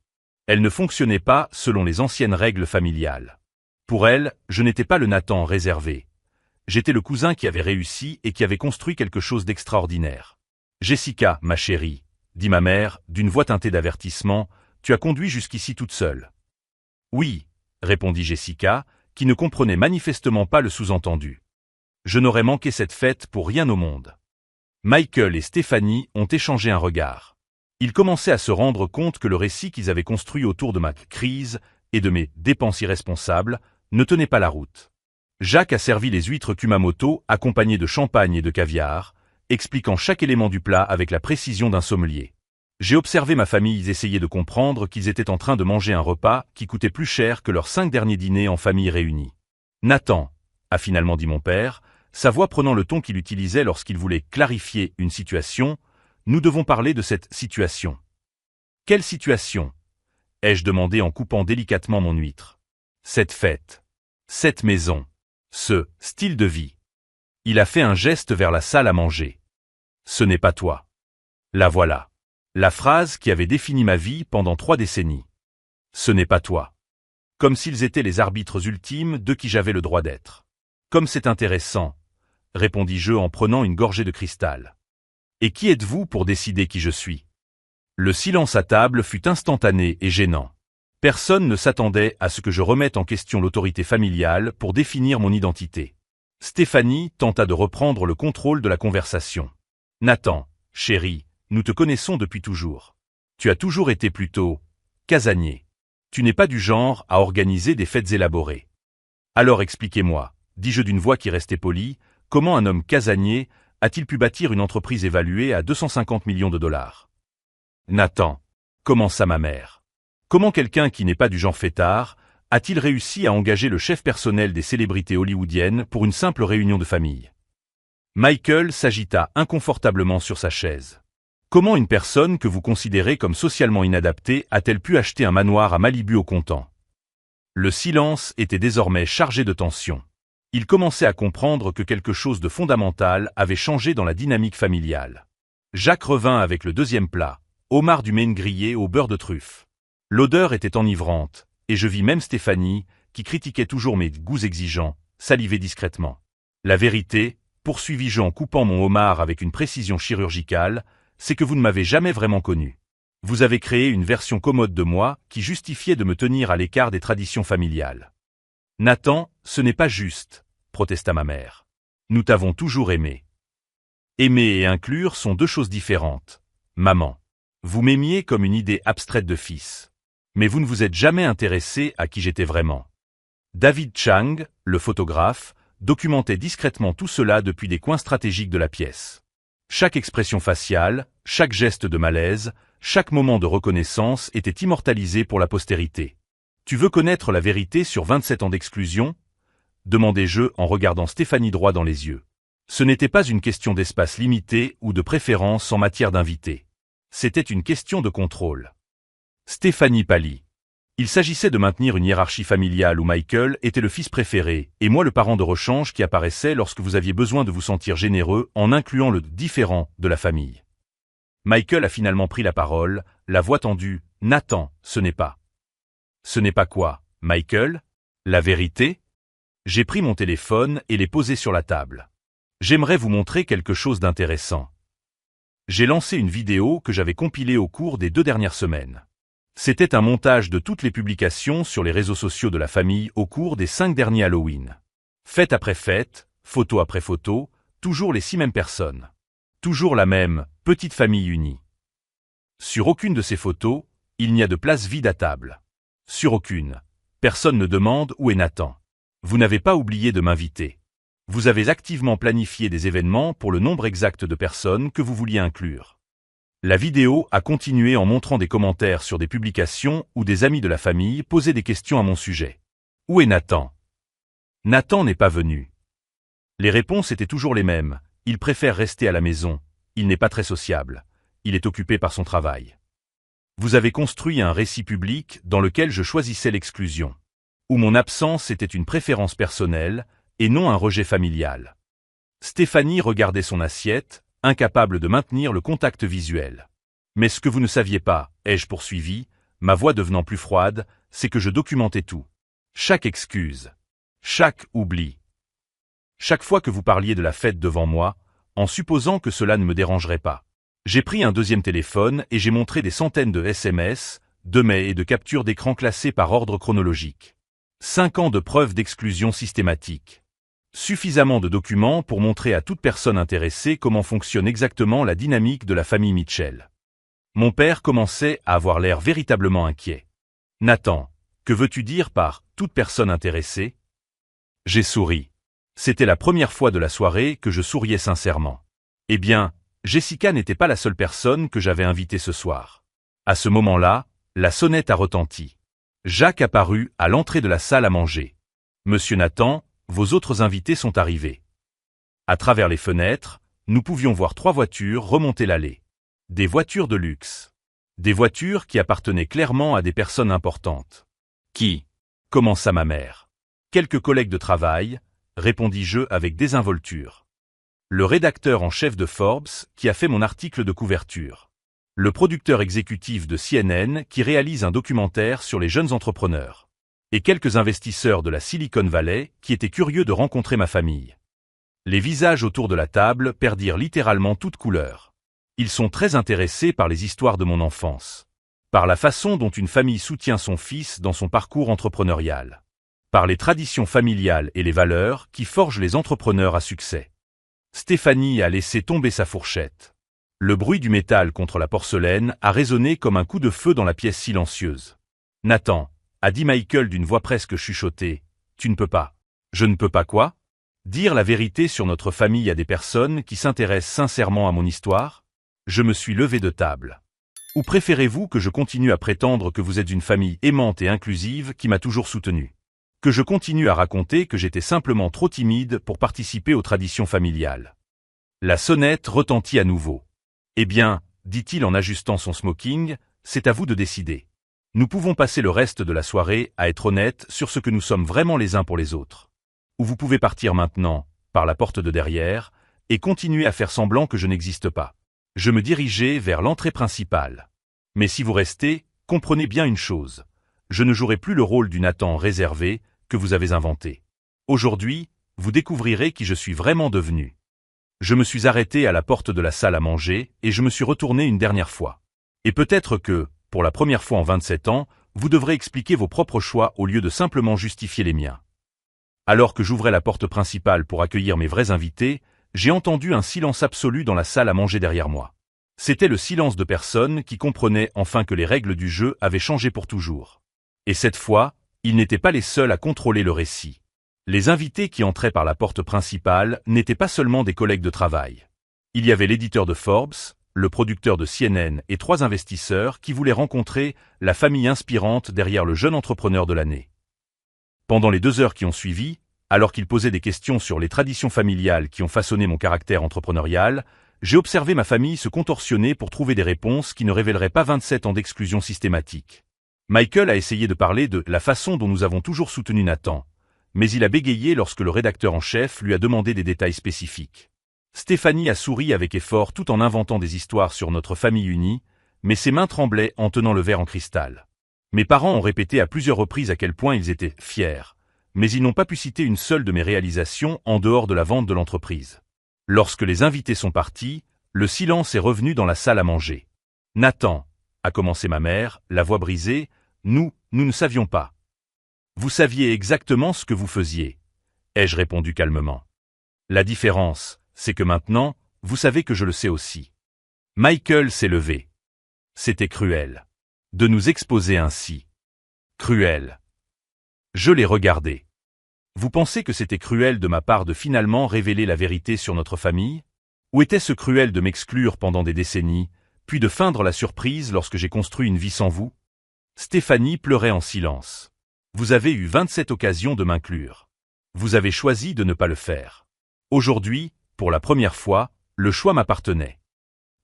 Elle ne fonctionnait pas selon les anciennes règles familiales. Pour elle, je n'étais pas le Nathan réservé. J'étais le cousin qui avait réussi et qui avait construit quelque chose d'extraordinaire. « Jessica, ma chérie, » dit ma mère, d'une voix teintée d'avertissement, « tu as conduit jusqu'ici toute seule. »« Oui, » répondit Jessica, qui ne comprenait manifestement pas le sous-entendu. « Je n'aurais manqué cette fête pour rien au monde. » Michael et Stéphanie ont échangé un regard. Ils commençaient à se rendre compte que le récit qu'ils avaient construit autour de ma crise et de mes dépenses irresponsables ne tenait pas la route. Jacques a servi les huîtres Kumamoto accompagnées de champagne et de caviar, expliquant chaque élément du plat avec la précision d'un sommelier. J'ai observé ma famille essayer de comprendre qu'ils étaient en train de manger un repas qui coûtait plus cher que leurs 5 derniers dîners en famille réunie. « Nathan », a finalement dit mon père, sa voix prenant le ton qu'il utilisait lorsqu'il voulait clarifier une situation, « nous devons parler de cette situation. »« Quelle situation ?» ai-je demandé en coupant délicatement mon huître. « Cette fête. Cette maison. Ce style de vie. » Il a fait un geste vers la salle à manger. « Ce n'est pas toi. » La voilà. La phrase qui avait défini ma vie pendant 3 décennies. « Ce n'est pas toi. » Comme s'ils étaient les arbitres ultimes de qui j'avais le droit d'être. Comme c'est intéressant, répondis-je en prenant une gorgée de cristal. Et qui êtes-vous pour décider qui je suis? Le silence à table fut instantané et gênant. Personne ne s'attendait à ce que je remette en question l'autorité familiale pour définir mon identité. Stéphanie tenta de reprendre le contrôle de la conversation. Nathan, chéri, nous te connaissons depuis toujours. Tu as toujours été plutôt casanier. Tu n'es pas du genre à organiser des fêtes élaborées. Alors expliquez-moi, dis-je d'une voix qui restait polie, comment un homme casanier a-t-il pu bâtir une entreprise évaluée à 250 millions de dollars? Nathan, commença ma mère. Comment quelqu'un qui n'est pas du genre fêtard a-t-il réussi à engager le chef personnel des célébrités hollywoodiennes pour une simple réunion de famille? Michael s'agita inconfortablement sur sa chaise. Comment une personne que vous considérez comme socialement inadaptée a-t-elle pu acheter un manoir à Malibu au comptant? Le silence était désormais chargé de tension. Il commençait à comprendre que quelque chose de fondamental avait changé dans la dynamique familiale. Jacques revint avec le deuxième plat, homard du Maine grillé au beurre de truffe. L'odeur était enivrante, et je vis même Stéphanie, qui critiquait toujours mes goûts exigeants, saliver discrètement. La vérité, poursuivis-je en coupant mon homard avec une précision chirurgicale, c'est que vous ne m'avez jamais vraiment connu. Vous avez créé une version commode de moi qui justifiait de me tenir à l'écart des traditions familiales. Nathan, ce n'est pas juste, protesta ma mère. Nous t'avons toujours aimé. Aimer et inclure sont deux choses différentes. Maman, vous m'aimiez comme une idée abstraite de fils. Mais vous ne vous êtes jamais intéressé à qui j'étais vraiment. David Chang, le photographe, documentait discrètement tout cela depuis des coins stratégiques de la pièce. Chaque expression faciale, chaque geste de malaise, chaque moment de reconnaissance était immortalisé pour la postérité. Tu veux connaître la vérité sur 27 ans d'exclusion? Demandai-je en regardant Stéphanie droit dans les yeux. Ce n'était pas une question d'espace limité ou de préférence en matière d'invités. C'était une question de contrôle. Stéphanie pâlit. Il s'agissait de maintenir une hiérarchie familiale où Michael était le fils préféré et moi le parent de rechange qui apparaissait lorsque vous aviez besoin de vous sentir généreux en incluant le différent de la famille. Michael a finalement pris la parole, la voix tendue. « Nathan, ce n'est pas. » « Ce n'est pas quoi, Michael? La vérité? » J'ai pris mon téléphone et l'ai posé sur la table. J'aimerais vous montrer quelque chose d'intéressant. J'ai lancé une vidéo que j'avais compilée au cours des 2 dernières semaines. C'était un montage de toutes les publications sur les réseaux sociaux de la famille au cours des 5 derniers Halloween. Fête après fête, photo après photo, toujours les 6 mêmes personnes. Toujours la même, petite famille unie. Sur aucune de ces photos, il n'y a de place vide à table. Sur aucune. Personne ne demande où est Nathan. Vous n'avez pas oublié de m'inviter. Vous avez activement planifié des événements pour le nombre exact de personnes que vous vouliez inclure. La vidéo a continué en montrant des commentaires sur des publications où des amis de la famille posaient des questions à mon sujet. Où est Nathan? Nathan n'est pas venu. Les réponses étaient toujours les mêmes. Il préfère rester à la maison. Il n'est pas très sociable. Il est occupé par son travail. Vous avez construit un récit public dans lequel je choisissais l'exclusion. Où mon absence était une préférence personnelle et non un rejet familial. Stéphanie regardait son assiette, incapable de maintenir le contact visuel. Mais ce que vous ne saviez pas, ai-je poursuivi, ma voix devenant plus froide, c'est que je documentais tout. Chaque excuse. Chaque oubli. Chaque fois que vous parliez de la fête devant moi, en supposant que cela ne me dérangerait pas. J'ai pris un deuxième téléphone et j'ai montré des centaines de SMS, de mails et de captures d'écran classées par ordre chronologique. 5 ans de preuves d'exclusion systématique. Suffisamment de documents pour montrer à toute personne intéressée comment fonctionne exactement la dynamique de la famille Mitchell. Mon père commençait à avoir l'air véritablement inquiet. « Nathan, que veux-tu dire par « toute personne intéressée » ?» J'ai souri. C'était la première fois de la soirée que je souriais sincèrement. Eh bien, Jessica n'était pas la seule personne que j'avais invitée ce soir. À ce moment-là, la sonnette a retenti. Jacques apparut à l'entrée de la salle à manger. « Monsieur Nathan, vos autres invités sont arrivés. » À travers les fenêtres, nous pouvions voir 3 voitures remonter l'allée. Des voitures de luxe. Des voitures qui appartenaient clairement à des personnes importantes. « Qui ?» commença ma mère. « Quelques collègues de travail, » répondis-je avec désinvolture. Le rédacteur en chef de Forbes qui a fait mon article de couverture. Le producteur exécutif de CNN qui réalise un documentaire sur les jeunes entrepreneurs. Et quelques investisseurs de la Silicon Valley qui étaient curieux de rencontrer ma famille. Les visages autour de la table perdirent littéralement toute couleur. Ils sont très intéressés par les histoires de mon enfance. Par la façon dont une famille soutient son fils dans son parcours entrepreneurial. Par les traditions familiales et les valeurs qui forgent les entrepreneurs à succès. Stéphanie a laissé tomber sa fourchette. Le bruit du métal contre la porcelaine a résonné comme un coup de feu dans la pièce silencieuse. « Nathan », a dit Michael d'une voix presque chuchotée, « tu ne peux pas. » « Je ne peux pas quoi ? Dire la vérité sur notre famille à des personnes qui s'intéressent sincèrement à mon histoire ? Je me suis levé de table. Ou préférez-vous que je continue à prétendre que vous êtes une famille aimante et inclusive qui m'a toujours soutenu ? Que je continue à raconter que j'étais simplement trop timide pour participer aux traditions familiales ? La sonnette retentit à nouveau. Eh bien, dit-il en ajustant son smoking, c'est à vous de décider. Nous pouvons passer le reste de la soirée à être honnêtes sur ce que nous sommes vraiment les uns pour les autres. Ou vous pouvez partir maintenant, par la porte de derrière, et continuer à faire semblant que je n'existe pas. Je me dirigeais vers l'entrée principale. Mais si vous restez, comprenez bien une chose. Je ne jouerai plus le rôle du Nathan réservé que vous avez inventé. Aujourd'hui, vous découvrirez qui je suis vraiment devenu. Je me suis arrêté à la porte de la salle à manger et je me suis retourné une dernière fois. Et peut-être que, pour la première fois en 27 ans, vous devrez expliquer vos propres choix au lieu de simplement justifier les miens. Alors que j'ouvrais la porte principale pour accueillir mes vrais invités, j'ai entendu un silence absolu dans la salle à manger derrière moi. C'était le silence de personnes qui comprenaient enfin que les règles du jeu avaient changé pour toujours. Et cette fois, ils n'étaient pas les seuls à contrôler le récit. Les invités qui entraient par la porte principale n'étaient pas seulement des collègues de travail. Il y avait l'éditeur de Forbes, le producteur de CNN et 3 investisseurs qui voulaient rencontrer la famille inspirante derrière le jeune entrepreneur de l'année. Pendant les 2 heures qui ont suivi, alors qu'il posait des questions sur les traditions familiales qui ont façonné mon caractère entrepreneurial, j'ai observé ma famille se contorsionner pour trouver des réponses qui ne révéleraient pas 27 ans d'exclusion systématique. Michael a essayé de parler de la façon dont nous avons toujours soutenu Nathan, mais il a bégayé lorsque le rédacteur en chef lui a demandé des détails spécifiques. Stéphanie a souri avec effort tout en inventant des histoires sur notre famille unie, mais ses mains tremblaient en tenant le verre en cristal. Mes parents ont répété à plusieurs reprises à quel point ils étaient fiers, mais ils n'ont pas pu citer une seule de mes réalisations en dehors de la vente de l'entreprise. Lorsque les invités sont partis, le silence est revenu dans la salle à manger. « Nathan », a commencé ma mère, la voix brisée, « nous ne savions pas. » « Vous saviez exactement ce que vous faisiez, » ai-je répondu calmement. « La différence, c'est que maintenant, vous savez que je le sais aussi. » Michael s'est levé. C'était cruel. De nous exposer ainsi. Cruel. Je l'ai regardé. Vous pensez que c'était cruel de ma part de finalement révéler la vérité sur notre famille ? Ou était-ce cruel de m'exclure pendant des décennies, puis de feindre la surprise lorsque j'ai construit une vie sans vous ? Stéphanie pleurait en silence. Vous avez eu 27 occasions de m'inclure. Vous avez choisi de ne pas le faire. Aujourd'hui, pour la première fois, le choix m'appartenait.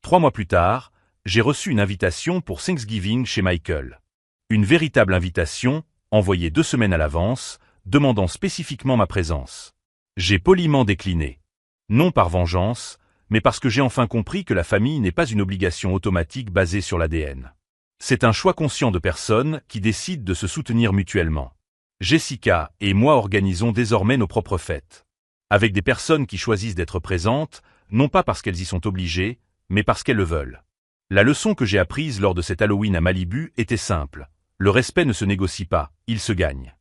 3 mois plus tard, j'ai reçu une invitation pour Thanksgiving chez Michael. Une véritable invitation, envoyée 2 semaines à l'avance, demandant spécifiquement ma présence. J'ai poliment décliné. Non par vengeance, mais parce que j'ai enfin compris que la famille n'est pas une obligation automatique basée sur l'ADN. C'est un choix conscient de personnes qui décident de se soutenir mutuellement. Jessica et moi organisons désormais nos propres fêtes. Avec des personnes qui choisissent d'être présentes, non pas parce qu'elles y sont obligées, mais parce qu'elles le veulent. La leçon que j'ai apprise lors de cet Halloween à Malibu était simple. Le respect ne se négocie pas, il se gagne.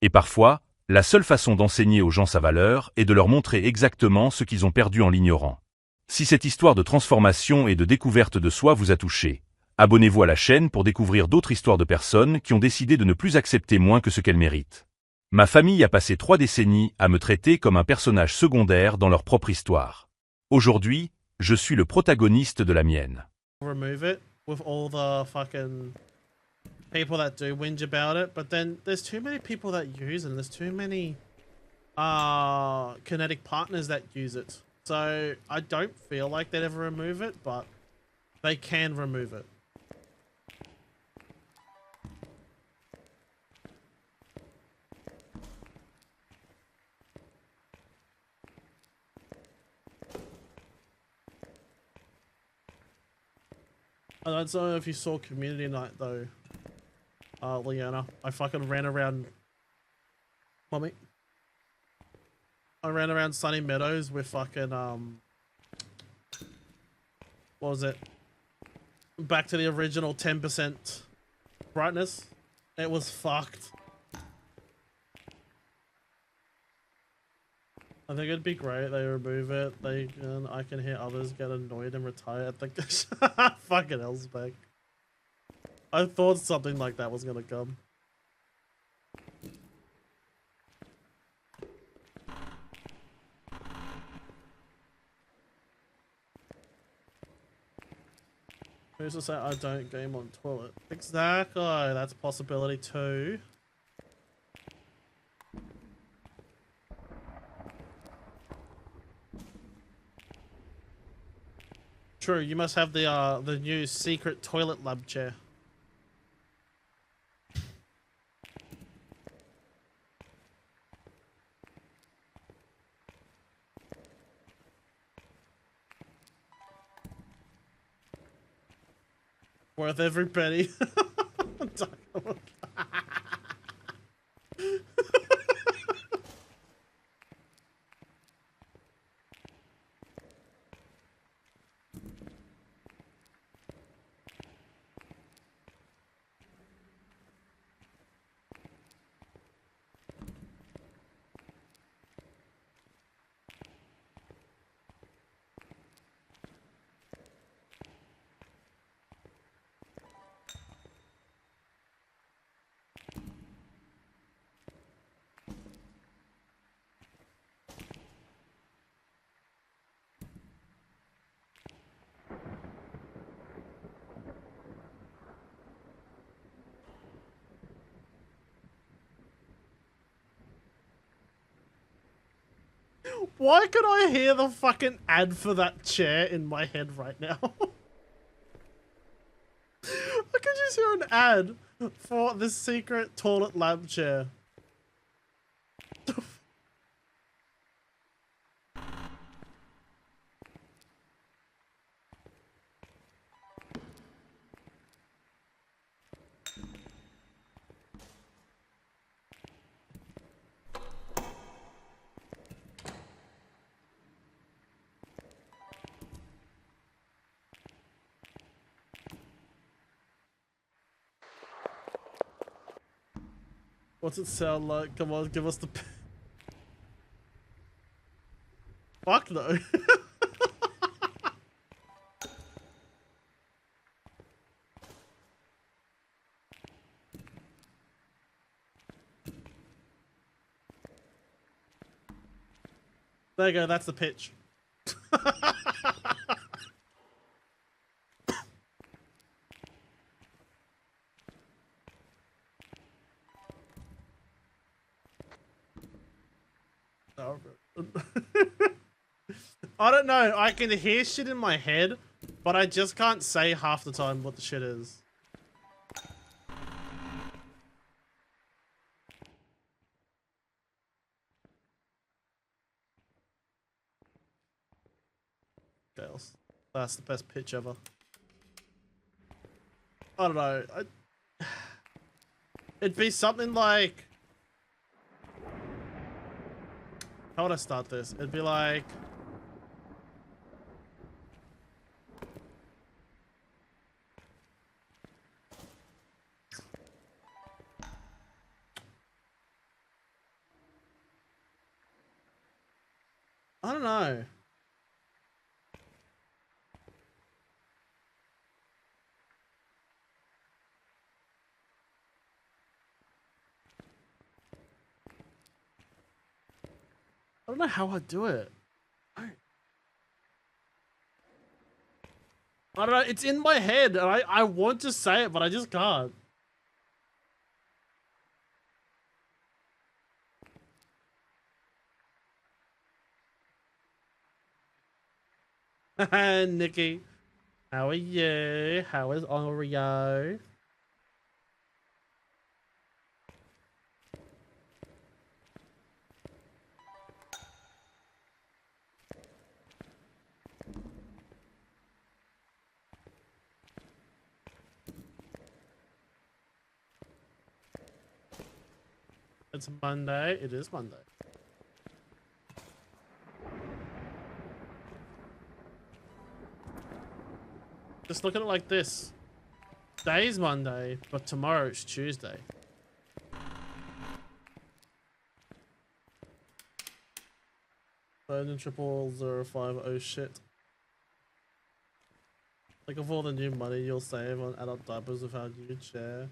Et parfois, la seule façon d'enseigner aux gens sa valeur est de leur montrer exactement ce qu'ils ont perdu en l'ignorant. Si cette histoire de transformation et de découverte de soi vous a touché, abonnez-vous à la chaîne pour découvrir d'autres histoires de personnes qui ont décidé de ne plus accepter moins que ce qu'elles méritent. Ma famille a passé 3 décennies à me traiter comme un personnage secondaire dans leur propre histoire. Aujourd'hui, je suis le protagoniste de la mienne. Remove it with all the fucking people that do whinge about it, but then there's too many people that use it, and there's too many kinetic partners that use it. So I don't feel like they'd ever remove it, but they can remove it. I don't know if you saw Community Night though, Leona. I fucking ran around. Mommy. I ran around Sunny Meadows with fucking what was it? Back to the original 10% brightness. It was fucked. I think it'd be great they remove it. I can hear others get annoyed and retire at the fucking Elsbeck. I thought something like that was gonna come. Who's to say I don't game on toilet? Exactly, that's a possibility too. True, you must have the new secret toilet lab chair. Worth every penny. Why could I hear the fucking ad for that chair in my head right now? I could just hear an ad for the secret toilet lab chair. What's it sound like? Come on, give us the... Fuck no. There you go, that's the pitch. Oh, I don't know, I can hear shit in my head, but I just can't say half the time what the shit is. Chaos. That's the best pitch ever. I don't know. It'd be something like... How would I start this? It'd be like... I don't know. I don't know how I'd do it. I don't know, it's in my head, and I want to say it, but I just can't. Nikki, how are you? How is Oreo? It's Monday. It is Monday. Just look at it like this. Today's Monday, but tomorrow it's Tuesday. Burn 00050 shit. Think of all the new money you'll save on adult diapers with our new chair.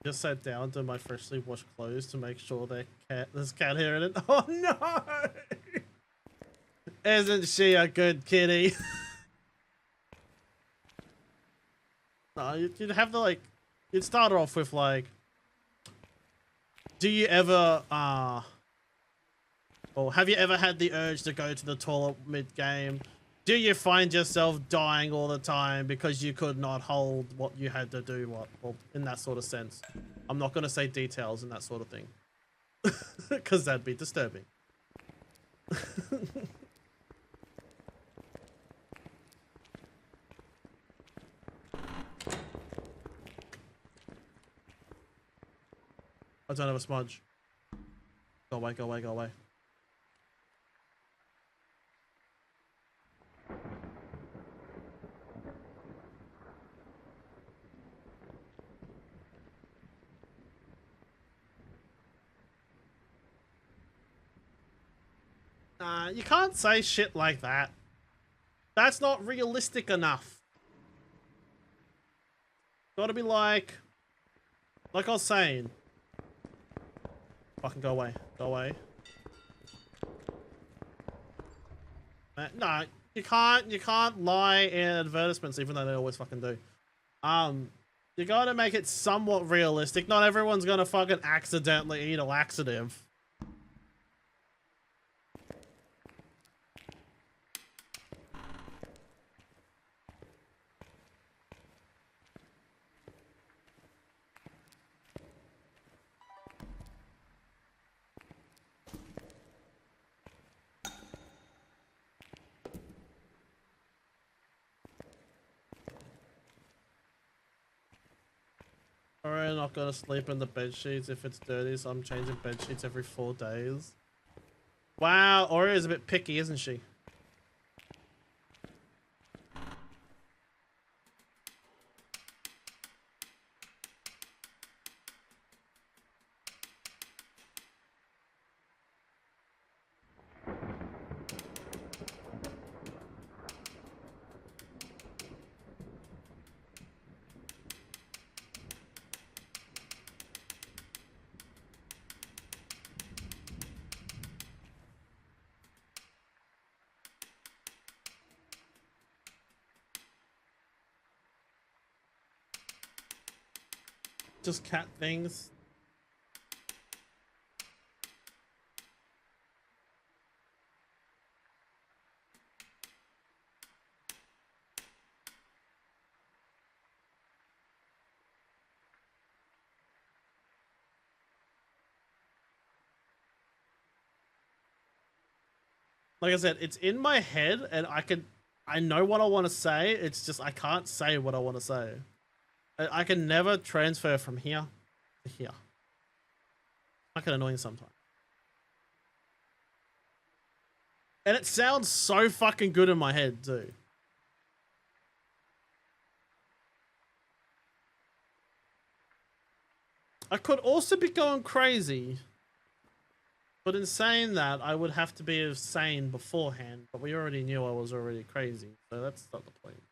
Just sat down to my freshly washed clothes to make sure there's cat hair in it. Oh no! Isn't she a good kitty? No, you'd have to like, you'd start off with like, do you ever, or have you ever had the urge to go to the toilet mid-game? Do you find yourself dying all the time because you could not hold what you had to do? Well, in that sort of sense. I'm not going to say details and that sort of thing. Because that'd be disturbing. I don't have a smudge. Go away, go away, go away. Nah, you can't say shit like that. That's not realistic enough. Gotta be like I was saying. Fucking go away. Go away. No, you can't lie in advertisements, even though they always fucking do. You gotta make it somewhat realistic. Not everyone's gonna fucking accidentally eat a laxative. Alright, not gonna sleep in the bed sheets if it's dirty, so I'm changing bed sheets every 4 days. Wow, Orio's a bit picky, isn't she? Just cat things. Like I said, it's in my head and I know what I want to say. It's just, I can't say what I want to say. I can never transfer from here to here. Fucking annoying sometimes. And it sounds so fucking good in my head too. I could also be going crazy. But in saying that, I would have to be sane beforehand. But we already knew I was already crazy. So that's not the point.